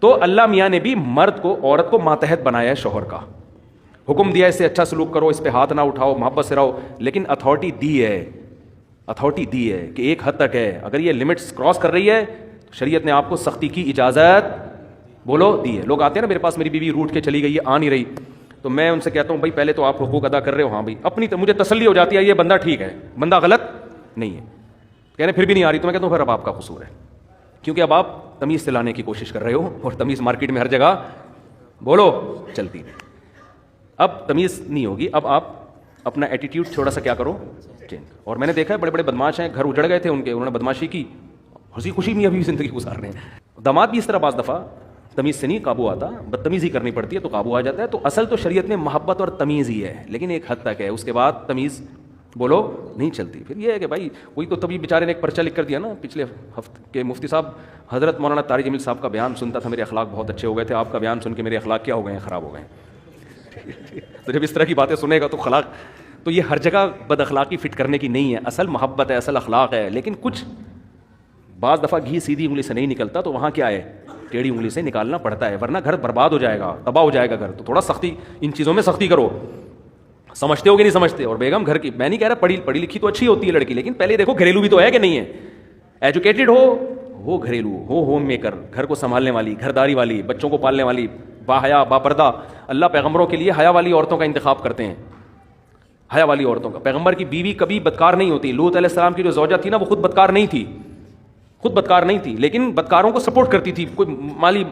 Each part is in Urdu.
تو اللہ میاں نے بھی مرد کو عورت کو ماتحت بنایا ہے شوہر کا, حکم دیا اس سے اچھا سلوک کرو, اس پہ ہاتھ نہ اٹھاؤ, محبت سے رہو, لیکن اتھارٹی دی ہے کہ ایک حد تک ہے. اگر یہ لمٹس کراس کر رہی ہے تو شریعت نے آپ کو سختی کی اجازت بولو دی ہے. لوگ آتے ہیں نا میرے پاس, میری بیوی روٹ کے چلی گئی ہے, آ نہیں رہی, تو میں ان سے کہتا ہوں بھائی پہلے تو آپ حقوق ادا کر رہے ہو, ہاں بھائی اپنی مجھے تسلی ہو جاتی ہے یہ بندہ ٹھیک ہے, بندہ غلط نہیں ہے. کہہ رہے پھر بھی نہیں آ رہی, تو میں کہتا ہوں پھر اب آپ کا قصور ہے, کیونکہ اب آپ تمیز سے لانے کی کوشش کر رہے ہو, اور تمیز مارکیٹ میں ہر جگہ بولو چلتی ہے. اب تمیز نہیں ہوگی, اب آپ اپنا ایٹیٹیوڈ تھوڑا سا کیا کرو چینج. اور میں نے دیکھا ہے بڑے بڑے بدماش ہیں, گھر اجڑ گئے تھے ان کے, انہوں نے بدماشی کی, ہنسی خوشی میں ابھی زندگی گزار رہے ہیں. داماد بھی اس طرح بعض دفعہ تمیز سے نہیں قابو آتا, بدتمیزی کرنی پڑتی ہے تو قابو آ جاتا ہے. تو اصل تو شریعت میں محبت اور تمیز ہی ہے, لیکن ایک حد تک ہے, اس کے بعد تمیز بولو نہیں چلتی. پھر یہ ہے کہ بھائی کوئی تو تبھی بیچارے نے ایک پرچہ لکھ کر دیا نا پچھلے ہفتے کے مفتی صاحب حضرت مولانا طارق جمیل صاحب کا بیان سنتا تھا, میرے اخلاق بہت اچھے ہو گئے تھے, آپ کا بیان سن کے میرے اخلاق کیا ہو گئے ہیں, خراب ہو گئے ہیں. تو جب اس طرح کی باتیں سنے گا تو اخلاق, تو یہ ہر جگہ بد اخلاقی فٹ کرنے کی نہیں ہے, اصل محبت ہے, اصل اخلاق ہے. لیکن کچھ بعض دفعہ گھی سیدھی انگلی سے نہیں نکلتا, تو وہاں کیا ہے ٹیڑھی انگلی سے نکالنا پڑتا ہے, ورنہ گھر برباد ہو جائے گا, تباہ ہو جائے گا گھر. تو تھوڑا سختی, ان چیزوں میں سختی کرو. سمجھتے ہو کہ نہیں سمجھتے؟ اور بیگم گھر کی, میں نہیں کہہ رہا پڑھی لکھی تو اچھی ہوتی ہے لڑکی, لیکن پہلے دیکھو گھریلو بھی تو ہے کہ نہیں ہے. ایجوکیٹڈ ہو, وہ گھریلو ہو, ہوم میکر, گھر کو سنبھالنے والی, گھرداری والی, بچوں کو پالنے والی, با حیا با پردہ. اللہ پیغمبروں کے لیے حیا والی عورتوں کا انتخاب کرتے ہیں, حیا والی عورتوں کا. پیغمبر کی بیوی کبھی بدکار نہیں ہوتی. لوط علیہ السلام کی جو زوجہ تھی نا, وہ خود بدکار نہیں تھی, لیکن بدکاروں کو سپورٹ کرتی تھی, کوئی مالی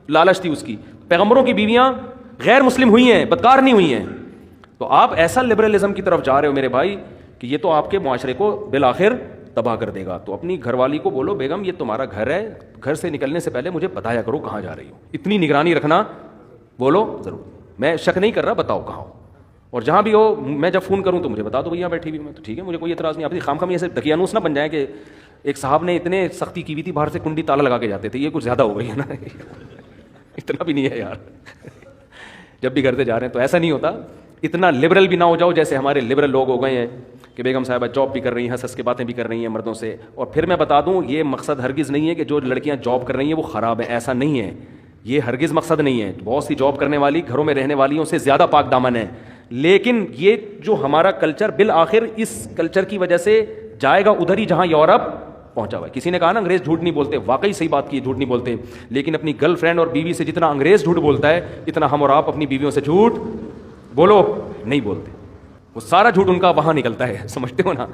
لالچ تھی اس کی. پیغمبروں کی بیویاں غیر مسلم ہوئی ہیں, بدکار نہیں ہوئی ہیں. تو آپ ایسا لبرلزم کی طرف جا رہے ہو میرے بھائی کہ یہ تو آپ کے معاشرے کو بالآخر تباہ کر دے گا. تو اپنی گھر والی کو بولو بیگم یہ تمہارا گھر ہے, گھر سے نکلنے سے پہلے مجھے بتایا کرو کہاں جا رہی ہو, اتنی نگرانی رکھنا بولو ضرور. میں شک نہیں کر رہا, بتاؤ کہاں ہو, اور جہاں بھی ہو میں جب فون کروں تو مجھے بتا دو بھائی یہاں بیٹھی ہوئی میں, تو ٹھیک ہے, مجھے کوئی اعتراض نہیں. آپ خام ایسے دقیانوس نہ بن جائیں کہ ایک صاحب نے اتنے سختی کی ہوئی تھی, باہر سے کنڈی تالا لگا کے جاتے تھے, یہ کچھ زیادہ ہو گئی ہے نا. اتنا بھی نہیں ہے یار, جب بھی گھر سے جا رہے ہیں تو ایسا نہیں ہوتا. اتنا لبرل بھی نہ ہو جاؤ جیسے ہمارے لبرل لوگ ہو گئے ہیں کہ بیگم صاحبہ جاب بھی کر رہی ہیں, ہنس کے باتیں بھی کر رہی ہیں مردوں سے. اور پھر میں بتا دوں یہ مقصد ہرگز نہیں ہے کہ جو لڑکیاں جاب کر رہی ہیں وہ خراب ہیں, ایسا نہیں ہے, یہ ہرگز مقصد نہیں ہے. بہت سی جاب کرنے والی گھروں میں رہنے والیوں سے زیادہ پاک دامن ہے. لیکن یہ جو ہمارا کلچر بالآخر اس کلچر کی وجہ سے جائے گا ادھر ہی جہاں یورپ پہنچا ہوا ہے. کسی نے کہا نا انگریز جھوٹ نہیں بولتے, واقعی صحیح بات کی, جھوٹ نہیں بولتے. لیکن اپنی گرل فرینڈ اور بیوی سے جتنا انگریز جھوٹ بولتا ہے, اتنا ہم اور آپ اپنی بیویوں سے جھوٹ بولو نہیں بولتے. وہ سارا جھوٹ ان کا وہاں نکلتا ہے, سمجھتے ہو نا.